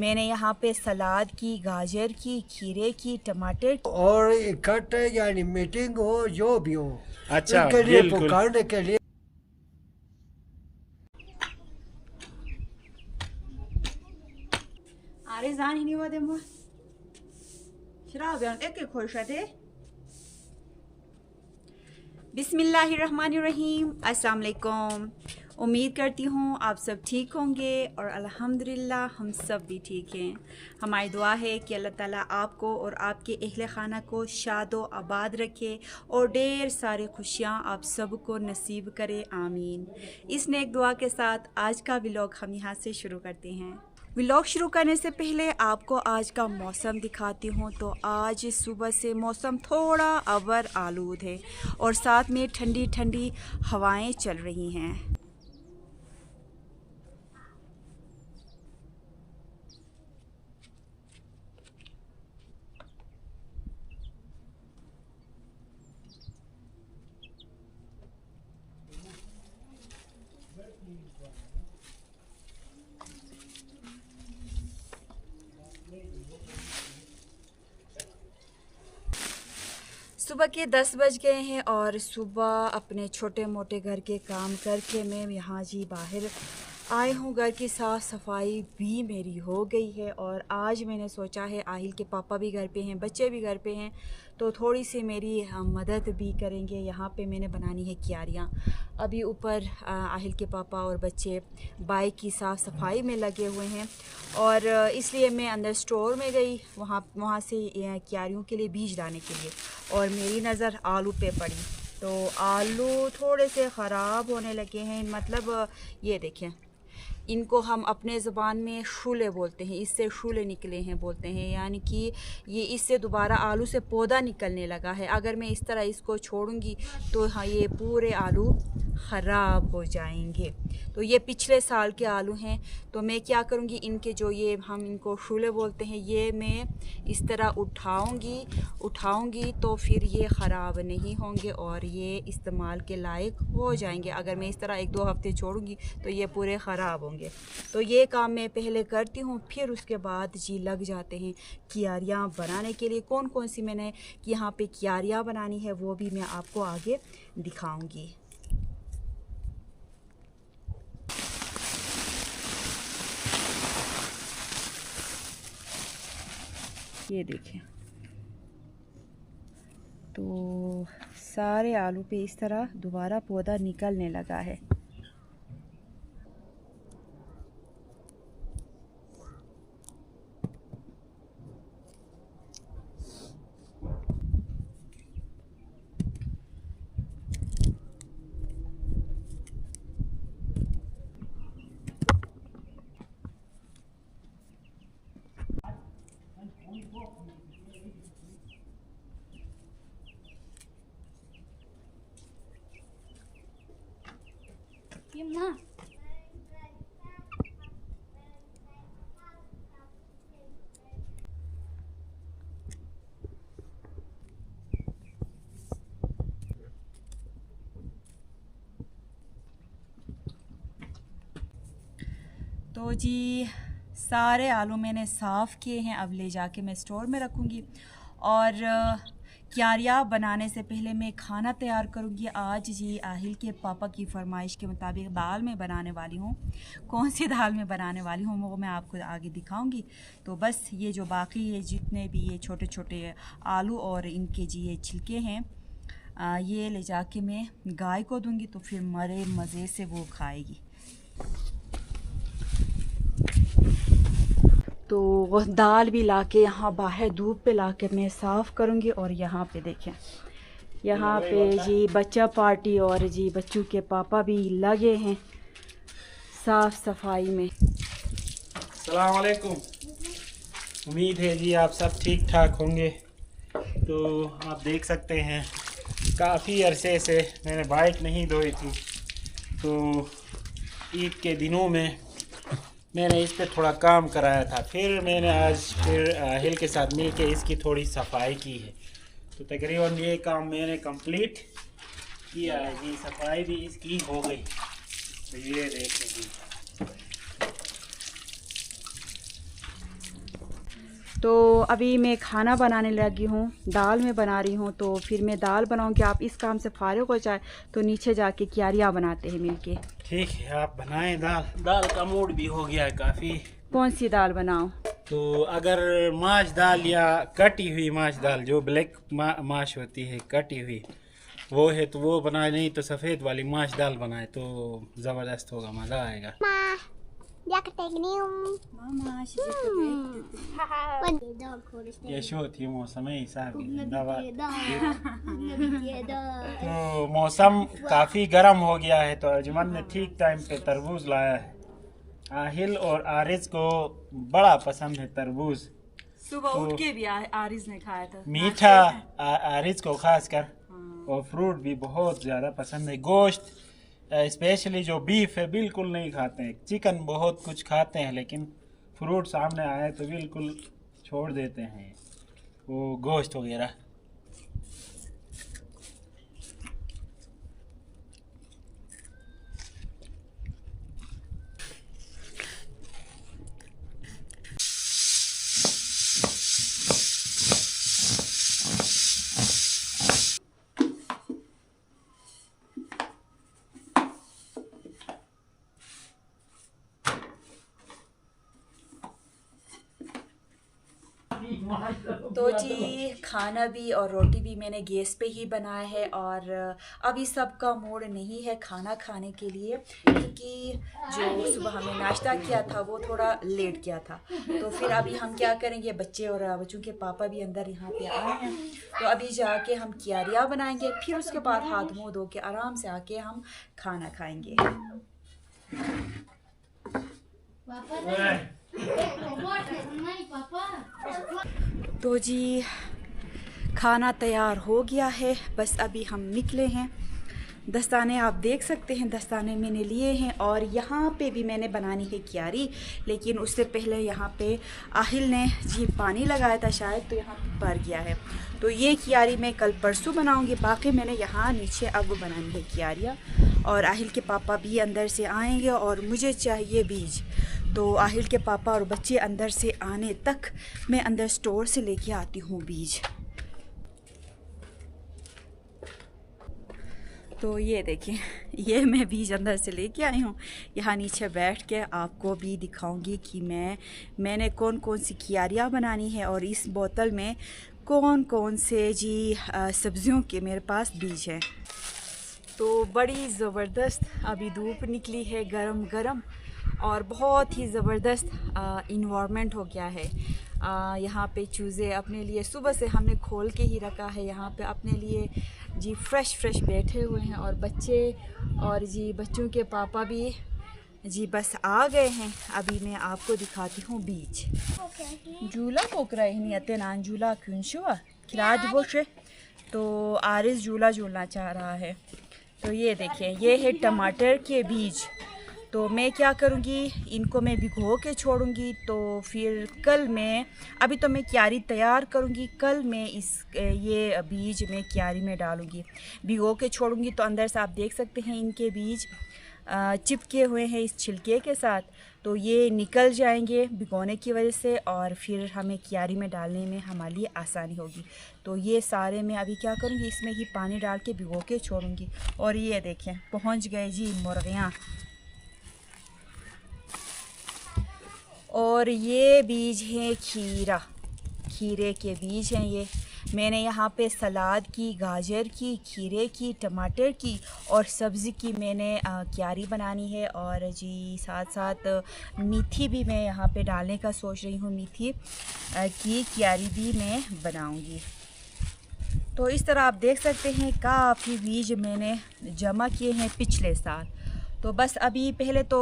मैंने यहाँ पे सलाद की, गाजर की, खीरे की, टमाटर और इकट्ठे यानी मीटिंग हो जो भी हो, अच्छा, उनके लिए बिल्कुल। पुकारने के लिए। आरे जान ही नहीं हुआ दे शराब एक खुश है। बिस्मिल्लाहिर्रहमानिर्रहीम, अस्सलाम वालेकुम। उम्मीद करती हूँ आप सब ठीक होंगे और अल्हम्दुलिल्लाह हम सब भी ठीक हैं। हमारी दुआ है कि अल्लाह ताला आपको और आपके अहले खाना को शादो आबाद रखे और ढेर सारे खुशियाँ आप सबको नसीब करे, आमीन। इस नेक दुआ के साथ आज का व्लॉग हम यहाँ से शुरू करते हैं। व्लॉग शुरू करने से पहले आपको आज का मौसम दिखाती हूँ। तो आज सुबह से मौसम थोड़ा अबर आलूद है और साथ में ठंडी ठंडी हवाएं चल रही हैं। सुबह के 10 बज गए हैं और सुबह अपने छोटे मोटे घर के काम करके मैं यहाँ जी बाहर आए हूँ। घर की साफ़ सफाई भी मेरी हो गई है और आज मैंने सोचा है आहिल के पापा भी घर पे हैं, बच्चे भी घर पे हैं, तो थोड़ी सी मेरी मदद भी करेंगे। यहाँ पे मैंने बनानी है क्यारियाँ। अभी ऊपर आहिल के पापा और बच्चे बाइक की साफ़ सफाई में लगे हुए हैं और इसलिए मैं अंदर स्टोर में गई वहाँ से क्यारियों के लिए बीज लाने के लिए, और मेरी नज़र आलू पे पड़ी। तो आलू थोड़े से ख़राब होने लगे हैं, मतलब ये देखें, इनको हम अपने ज़बान में शूले बोलते हैं, इससे शूले निकले हैं बोलते हैं, यानी कि ये इससे दोबारा आलू से पौधा निकलने लगा है। अगर मैं इस तरह इसको छोड़ूंगी तो हाँ ये पूरे आलू ख़राब हो जाएंगे। तो ये पिछले साल के आलू हैं। तो मैं क्या करूँगी, इनके जो ये हम इनको शूले बोलते हैं, ये मैं इस तरह उठाऊँगी तो फिर ये ख़राब नहीं होंगे और ये इस्तेमाल के लायक हो जाएंगे। अगर मैं इस तरह 1-2 हफ़्ते छोड़ूंगी तो ये पूरे ख़राब होंगे। तो ये काम मैं पहले करती हूँ, फिर उसके बाद जी लग जाते हैं क्यारियाँ बनाने के लिए। कौन कौन सी मैंने यहाँ पे क्यारियाँ बनानी है वो भी मैं आपको आगे दिखाऊंगी। ये देखें, तो सारे आलू पे इस तरह दोबारा पौधा निकलने लगा है। तो जी सारे आलू मैंने साफ़ किए हैं, अब ले जाके मैं स्टोर में रखूँगी। और क्यारियाँ बनाने से पहले मैं खाना तैयार करूँगी। आज जी आहिल के पापा की फरमाइश के मुताबिक दाल में बनाने वाली हूँ। कौन सी दाल में बनाने वाली हूँ वो मैं आपको आगे दिखाऊँगी। तो बस ये जो बाकी ये जितने भी ये छोटे छोटे आलू और इनके जी ये छिलके हैं, ये ले जाके मैं गाय को दूँगी तो फिर मरे मज़े से वो खाएगी। तो दाल भी लाके यहाँ बाहर धूप पे लाके मैं साफ़ करूँगी। और यहाँ पे देखें, यहाँ पे जी बच्चा पार्टी और जी बच्चों के पापा भी लगे हैं साफ़ सफाई में। अस्सलाम वालेकुम। उम्मीद है जी आप सब ठीक ठाक होंगे। तो आप देख सकते हैं काफ़ी अरसे से मैंने बाइक नहीं धोई थी, तो ईद के दिनों में मैंने इस पे थोड़ा काम कराया था। फिर मैंने आज फिर आहिल के साथ मिल के इसकी थोड़ी सफाई की है। तो तकरीबन ये काम मैंने कंप्लीट किया है जी, सफाई भी इसकी हो गई। तो ये देखें जी, तो अभी मैं खाना बनाने लगी हूँ, दाल मैं बना रही हूँ। तो फिर मैं दाल बनाऊँगी, आप इस काम से फारिग हो जाए तो नीचे जाके क्यारियाँ बनाते हैं मिलके। ठीक है, आप बनाएं दाल। दाल का मूड भी हो गया है काफ़ी। कौन सी दाल बनाऊँ? तो अगर माश दाल या कटी हुई माश दाल, जो ब्लैक माश होती है कटी हुई, वो है तो वो बनाए, नहीं तो सफ़ेद वाली माश दाल बनाए तो ज़बरदस्त होगा, मज़ा आएगा। यशो थी मौसम हिसाब तो मौसम काफ़ी गर्म हो गया है, तो अजमन ने ठीक टाइम पे तरबूज लाया है। आहिल और आरिज को बड़ा पसंद है तरबूज। सुबह उठ के भी आरिज ने खाया था मीठा आरिज को खास कर, और फ्रूट भी बहुत ज़्यादा पसंद है। गोश्त स्पेशली जो बीफ है बिल्कुल नहीं खाते हैं। चिकन बहुत कुछ खाते हैं, लेकिन फ्रूट सामने आए तो बिल्कुल छोड़ देते हैं वो गोश्त वगैरह। तो जी खाना भी और रोटी भी मैंने गैस पे ही बनाया है। और अभी सबका मूड नहीं है खाना खाने के लिए, क्योंकि जो सुबह हमने नाश्ता किया था वो थोड़ा लेट किया था। तो फिर अभी हम क्या करेंगे, बच्चे और बच्चों के पापा भी अंदर यहाँ पे आए हैं, तो अभी जाके हम क्यारियाँ बनाएंगे, फिर उसके बाद हाथ मुँह धो के आराम से आके हम खाना खाएंगे। तो जी खाना तैयार हो गया है, बस अभी हम निकले हैं। दस्ताने आप देख सकते हैं, दस्ताने मैंने लिए हैं। और यहाँ पे भी मैंने बनानी है क्यारी, लेकिन उससे पहले यहाँ पे आहिल ने जी पानी लगाया था शायद, तो यहाँ पे भर गया है। तो ये क्यारी मैं कल परसों बनाऊँगी। बाकी मैंने यहाँ नीचे अब बनानी है क्यारियाँ। और आहिल के पापा भी अंदर से आएंगे और मुझे चाहिए बीज। तो आहिल के पापा और बच्चे अंदर से आने तक मैं अंदर स्टोर से लेके आती हूँ बीज। तो ये देखें, ये मैं बीज अंदर से लेके आई हूँ। यहाँ नीचे बैठ के आपको भी दिखाऊंगी कि मैंने कौन कौन सी क्यारियाँ बनानी है और इस बोतल में कौन कौन से जी सब्जियों के मेरे पास बीज हैं। तो बड़ी ज़बरदस्त अभी धूप निकली है, गरम गरम, और बहुत ही ज़बरदस्त इन्वायरमेंट हो गया है। यहाँ पे चूज़े अपने लिए सुबह से हमने खोल के ही रखा है, यहाँ पे अपने लिए जी फ्रेश बैठे हुए हैं। और बच्चे और जी बच्चों के पापा भी जी बस आ गए हैं। अभी मैं आपको दिखाती हूँ बीज। झूला पोक रहे हैं नियते नान झूला क्यों खिलाद बोशे, तो आरिस झूला झूलना चाह रहा है। तो ये देखिए, ये है टमाटर के बीज। तो मैं क्या करूँगी, इनको मैं भिगो के छोड़ूंगी। तो फिर कल मैं, अभी तो मैं क्यारी तैयार करूँगी, कल मैं ये बीज मैं क्यारी में डालूँगी। भिगो के छोड़ूंगी तो अंदर से आप देख सकते हैं इनके बीज चिपके हुए हैं इस छिलके के साथ, तो ये निकल जाएंगे भिगोने की वजह से, और फिर हमें क्यारी में डालने में हमारे लिए आसानी होगी। तो ये सारे मैं अभी क्या करूँगी, इसमें ही पानी डाल के भिगो के छोड़ूंगी। और ये देखें पहुँच गए जी मुर्गियाँ। और ये बीज हैं खीरे के बीज हैं। ये मैंने यहाँ पे सलाद की, गाजर की, खीरे की, टमाटर की और सब्ज़ी की मैंने क्यारी बनानी है। और जी साथ साथ मेथी भी मैं यहाँ पे डालने का सोच रही हूँ, मेथी की क्यारी भी मैं बनाऊँगी। तो इस तरह आप देख सकते हैं काफ़ी बीज मैंने जमा किए हैं पिछले साल। तो बस अभी पहले तो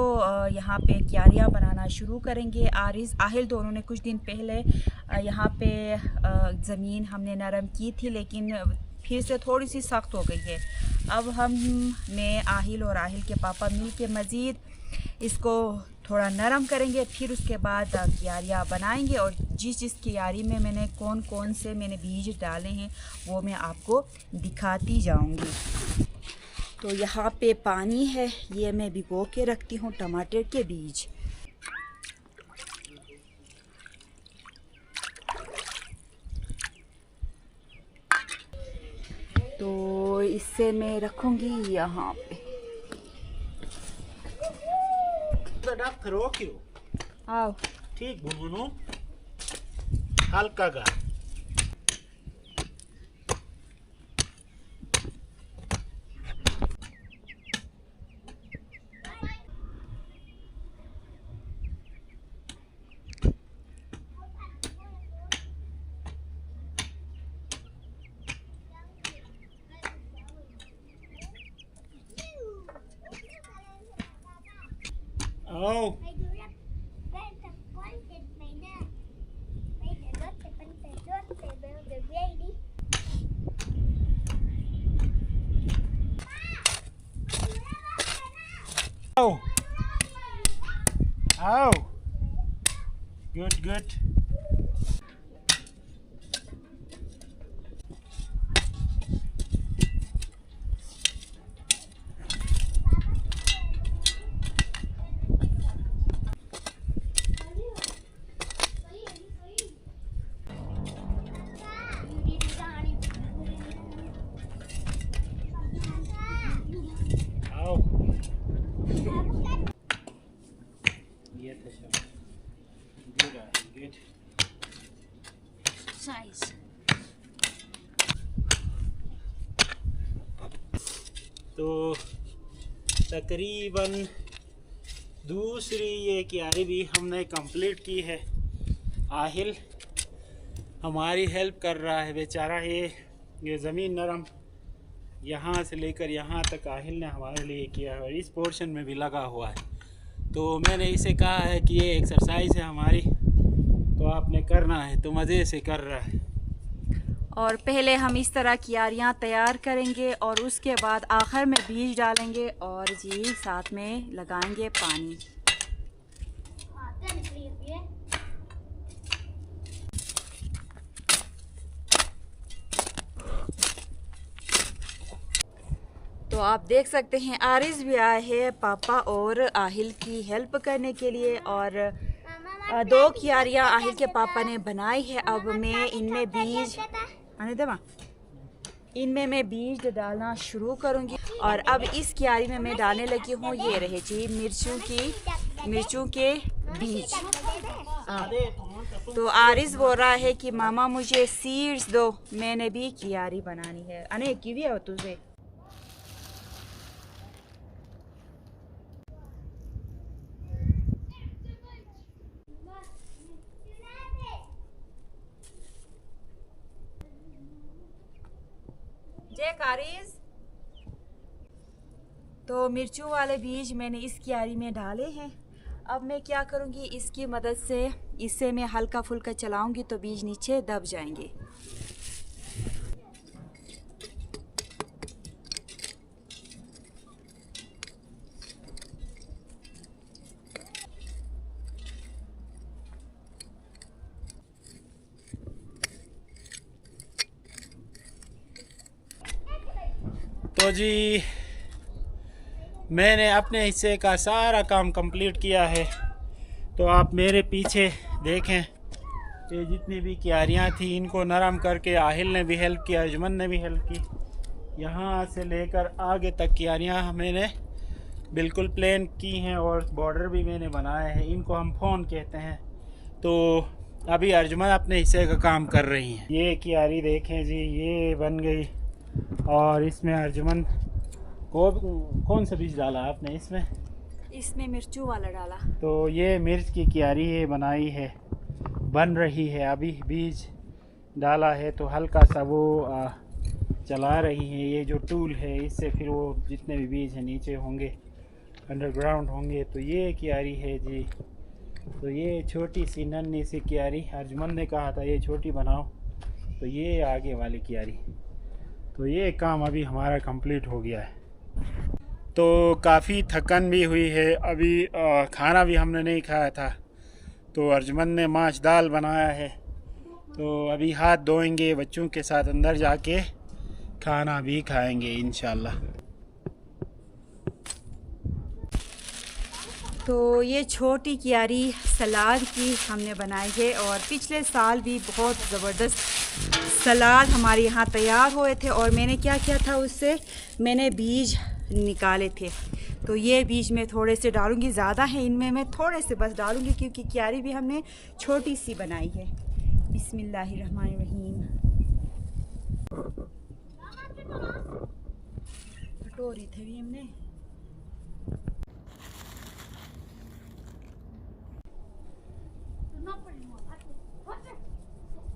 यहाँ पे क्यारियाँ बनाना शुरू करेंगे। आहिल दोनों ने कुछ दिन पहले यहाँ पे ज़मीन हमने नरम की थी, लेकिन फिर से थोड़ी सी सख्त हो गई है। अब मैं आहिल और आहिल के पापा मिल के मज़ीद इसको थोड़ा नरम करेंगे, फिर उसके बाद क्यारियाँ बनाएंगे। और जिस क्यारी में मैंने कौन कौन से बीज डाले हैं वो मैं आपको दिखाती जाऊँगी। तो यहाँ पे पानी है, ये मैं भिगो के रखती हूँ टमाटर के बीज। तो इससे मैं रखूँगी यहाँ पे। डॉक्टर हो क्यों? आओ। ठीक बुनबुनु, हल्का का। Oh. Oh. Oh. Good, good. तो तकरीबन दूसरी ये क्यारी भी हमने कंप्लीट की है। आहिल हमारी हेल्प कर रहा है बेचारा। ये ज़मीन नरम यहाँ से लेकर यहाँ तक आहिल ने हमारे लिए किया है और इस पोर्शन में भी लगा हुआ है। तो मैंने इसे कहा है कि ये एक्सरसाइज है हमारी, तो आपने करना है, तो मज़े से कर रहा है। और पहले हम इस तरह क्यारियाँ तैयार करेंगे और उसके बाद आखिर में बीज डालेंगे और जी साथ में लगाएंगे पानी। तो आप देख सकते हैं आरिस भी आए हैं पापा और आहिल की हेल्प करने के लिए। और 2 क्यारियाँ आहिल के पापा ने बनाई है। अब मैं इनमें बीज इनमें मैं बीज डालना शुरू करूंगी। और अब इस क्यारी में मैं डालने लगी हूँ, ये रहे जी मिर्चों के बीज। तो आरिस बोल रहा है कि मामा मुझे सीड्स दो, मैंने भी क्यारी बनानी है। अने किवी हो तुझे? आरिस तो मिर्चों वाले बीज मैंने इस क्यारी में डाले हैं। अब मैं क्या करूँगी, इसकी मदद से इसे मैं हल्का फुल्का चलाऊंगी तो बीज नीचे दब जाएंगे। तो जी मैंने अपने हिस्से का सारा काम कंप्लीट किया है। तो आप मेरे पीछे देखें, ये जितनी भी क्यारियाँ थी इनको नरम करके आहिल ने भी हेल्प किया, अजमन ने भी हेल्प की। यहाँ से लेकर आगे तक क्यारियाँ मैंने बिल्कुल प्लेन की हैं और बॉर्डर भी मैंने बनाया है। इनको हम फोन कहते हैं। तो अभी अर्जुमन अपने हिस्से का काम कर रही हैं। ये क्यारी देखें जी, ये बन गई और इसमें अर्जुमन को कौन सा बीज डाला आपने इसमें? इसमें मिर्चों वाला डाला। तो ये मिर्च की क्यारी है, बनाई है, बन रही है। अभी बीज डाला है तो हल्का सा वो चला रही है। ये जो टूल है इससे फिर वो जितने भी बीज हैं नीचे होंगे, अंडरग्राउंड होंगे। तो ये क्यारी है जी। तो ये छोटी सी नन्ही सी क्यारी, अर्जुमन ने कहा था ये छोटी बनाओ, तो ये आगे वाली क्यारी। तो ये काम अभी हमारा कंप्लीट हो गया है। तो काफ़ी थकन भी हुई है। अभी खाना भी हमने नहीं खाया था, तो अर्जुमन ने माछ दाल बनाया है। तो अभी हाथ धोएंगे, बच्चों के साथ अंदर जाके खाना भी खाएंगे इंशाल्लाह। तो ये छोटी क्यारी सलाद की हमने बनाई है और पिछले साल भी बहुत ज़बरदस्त सलाद हमारे यहाँ तैयार हुए थे और मैंने क्या किया था, उससे मैंने बीज निकाले थे। तो ये बीज मैं थोड़े से डालूँगी, ज़्यादा है इनमें, मैं थोड़े से बस डालूँगी क्योंकि क्यारी भी हमने छोटी सी बनाई है। बिस्मिल्लाहिर्रहमानिर्रहीम। कटोरी थे भी हमने।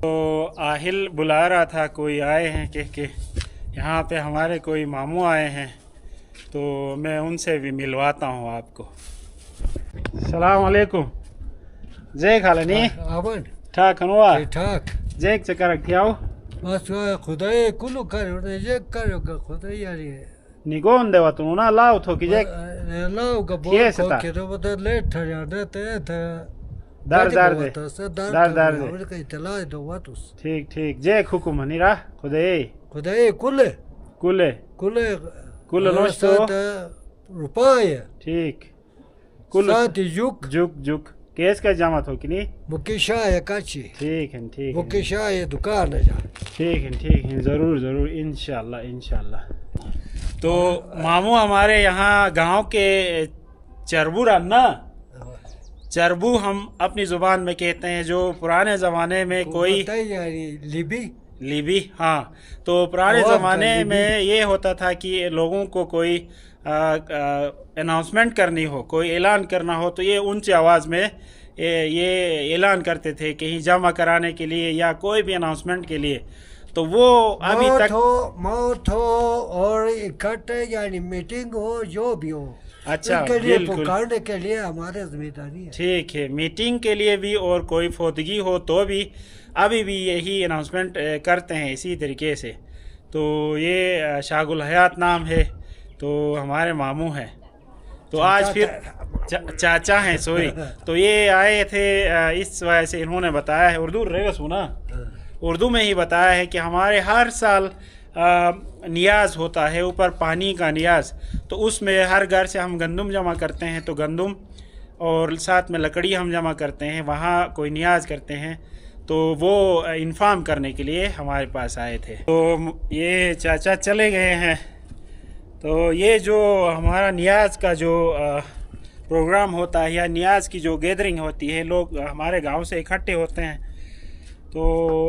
तो आहिल बुला रहा था, कोई आए हैं के यहाँ पे हमारे कोई मामू आए हैं, तो मैं उनसे भी मिलवाता हूँ आपको। सलाम अलैकुम। जय खालनी आवन ठाक हनुआ ठाक जय चक्कर रखियाओ बस खुदाई कुल कर ये कर खुदाई यारी निगोन देवा तू ना लाओ थो कि जे लाओ का बोल Fiesta. के तो बता लेट ठहरा देते थे दर दर दे दर दे और कहीं चला दो वातुस ठीक ठीक जय हुकुम हनीरा खुदे खुदाई कुल कुले कुल कुल नोस्तो रुपये ठीक कुल साथ जुक जुक जुक केस का जामा थो कि नहीं मुकेशा है काची ठीक है ठीक है मुकेशा है दुकान है जा ठीक है ज़रूर ज़रूर इंशाल्लाह इंशाल्लाह। तो मामू हमारे यहाँ गांव के चरबू ना चरबू हम अपनी ज़ुबान में कहते हैं, जो पुराने ज़माने में कोई यारी लिबी लीबी, हाँ। तो पुराने ज़माने में ये होता था कि लोगों को कोई अनाउंसमेंट करनी हो, कोई ऐलान करना हो, तो ये ऊंची आवाज़ में ये ऐलान करते थे कहीं जमा कराने के लिए या कोई भी अनाउंसमेंट के लिए। तो वो अभी तक मौत हो और इकट्ठे यानी मीटिंग हो जो भी हो, अच्छा उसके लिए बिल्कुल पुकारने के लिए हमारे जिम्मेदारी है। ठीक है, मीटिंग के लिए भी और कोई फौतगी हो तो भी अभी भी यही अनाउंसमेंट करते हैं इसी तरीके से। तो ये शागुल हयात नाम है, तो हमारे मामू हैं, तो आज फिर चाचा हैं सॉरी। तो ये आए थे इस वजह से, इन्होंने बताया है उर्दू रहेगा सुना, उर्दू में ही बताया है कि हमारे हर साल नियाज़ होता है, ऊपर पानी का नियाज़, तो उसमें हर घर से हम गंदम जमा करते हैं, तो गंदम और साथ में लकड़ी हम जमा करते हैं, वहाँ कोई नियाज़ करते हैं, तो वो इन्फॉर्म करने के लिए हमारे पास आए थे। तो ये चाचा चले गए हैं। तो ये जो हमारा नियाज़ का जो प्रोग्राम होता है या नियाज़ की जो गैदरिंग होती है, लोग हमारे गांव से इकट्ठे होते हैं, तो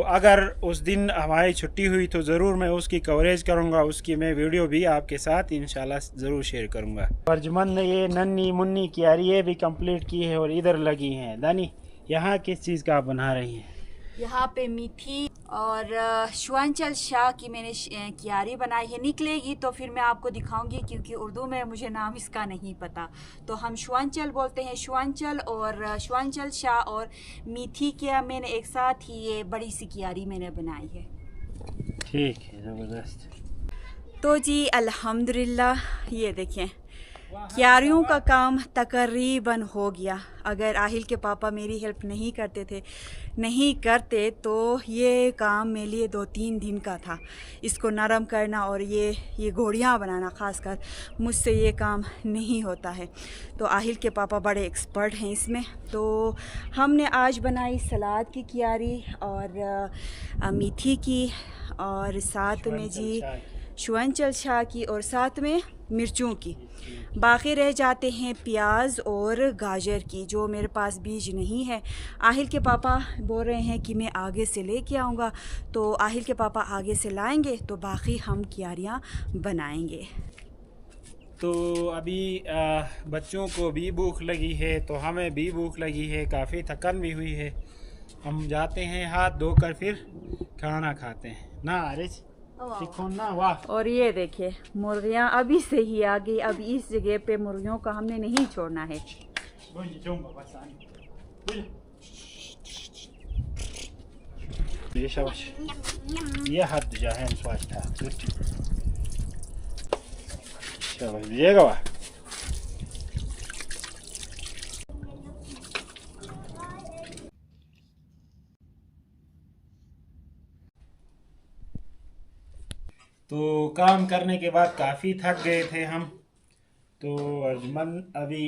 अगर उस दिन हमारी छुट्टी हुई तो ज़रूर मैं उसकी कवरेज करूँगा, उसकी मैं वीडियो भी आपके साथ इंशाल्लाह ज़रूर शेयर करूँगा। अर्जमन ने ये नन्नी मुन्नी क्यारी ये भी कंप्लीट की है और इधर लगी हैं। दानी यहाँ किस चीज़ का आप बना रही हैं? यहाँ पे मीठी और शुआंचल शाह की मैंने क्यारी बनाई है, निकलेगी तो फिर मैं आपको दिखाऊंगी क्योंकि उर्दू में मुझे नाम इसका नहीं पता। तो हम शुआंचल बोलते हैं, शुआंचल और शुआंचल शाह और मीठी क्या मैंने एक साथ ही ये बड़ी सी क्यारी मैंने बनाई है। ठीक है, ज़बरदस्त। तो जी अल्हम्दुलिल्लाह, ये देखें क्यारियों का काम तकरीबन हो गया। अगर आहिल के पापा मेरी हेल्प नहीं करते तो ये काम मेरे लिए 2-3 दिन का था, इसको नरम करना और ये घोड़ियाँ बनाना, ख़ासकर मुझसे ये काम नहीं होता है। तो आहिल के पापा बड़े एक्सपर्ट हैं इसमें। तो हमने आज बनाई सलाद की क्यारी और मीठी की और साथ में जी शुआंचल शाह की और साथ में मिर्चों की। बाकी रह जाते हैं प्याज और गाजर की, जो मेरे पास बीज नहीं है। आहिल के पापा बोल रहे हैं कि मैं आगे से लेके आऊँगा, तो आहिल के पापा आगे से लाएंगे तो बाकी हम क्यारियाँ बनाएंगे। तो अभी बच्चों को भी भूख लगी है, तो हमें भी भूख लगी है, काफ़ी थकन भी हुई है। हम जाते हैं हाथ धोकर फिर खाना खाते हैं ना आरिज ना। वाह। और ये देखिए मुर्गियाँ अभी से ही आ गई। अब इस जगह पे मुर्गियों का हमने नहीं छोड़ना है। ये हाथ जो है स्वास्थ्य दीजिएगा। वाह। तो काम करने के बाद काफ़ी थक गए थे हम, तो अर्जमन अभी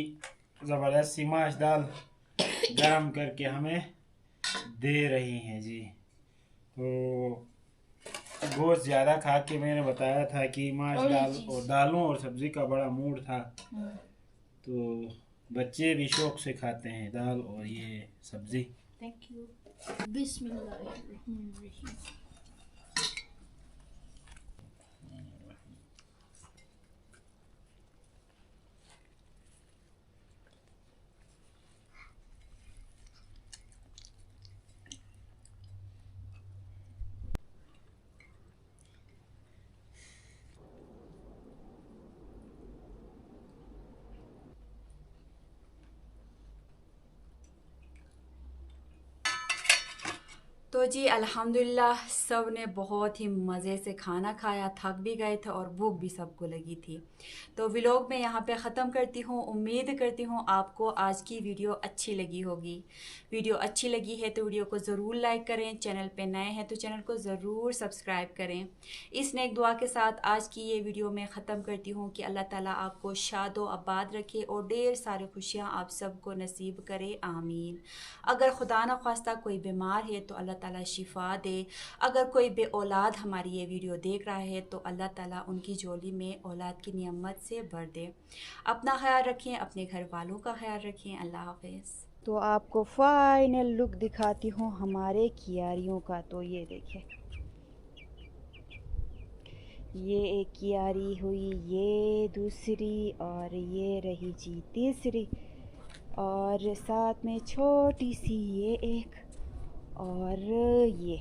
ज़बरदस्त माश दाल गरम करके हमें दे रही हैं जी। तो गोश्त ज़्यादा खा के मैंने बताया था कि माश दालों और सब्ज़ी का बड़ा मूड था। तो बच्चे भी शौक से खाते हैं दाल और ये सब्ज़ी। Thank you. बिस्मिल्लाहिर्रहमानिर्रहीम। तो जी अल्हम्दुलिल्लाह सब ने बहुत ही मज़े से खाना खाया, थक भी गए थे और भूख भी सबको लगी थी। तो व्लॉग मैं यहाँ पे ख़त्म करती हूँ। उम्मीद करती हूँ आपको आज की वीडियो अच्छी लगी होगी। वीडियो अच्छी लगी है तो वीडियो को ज़रूर लाइक करें, चैनल पे नए हैं तो चैनल को ज़रूर सब्सक्राइब करें। इस नेक दुआ के साथ आज की ये वीडियो मैं ख़त्म करती हूँ कि अल्लाह ताला आपको शादो आबाद रखे और ढेर सारी खुशियाँ आप सबको नसीब करे, आमीन। अगर खुदा न ख्वास्ता कोई बीमार है तो अल्लाह ताला शिफा दे। अगर कोई बे औलाद हमारी ये वीडियो देख रहा है तो अल्लाह ताला उनकी झोली में औलाद की नियमत से भर दे। अपना ख्याल रखें, अपने घर वालों का ख्याल रखें। अल्लाह हाफ़िज़। तो आपको फाइनल लुक दिखाती हूँ हमारे कियारियों का। तो ये देखें, ये एक कियारी हुई, ये दूसरी और ये रही जी तीसरी, और साथ में छोटी सी ये एक और ये।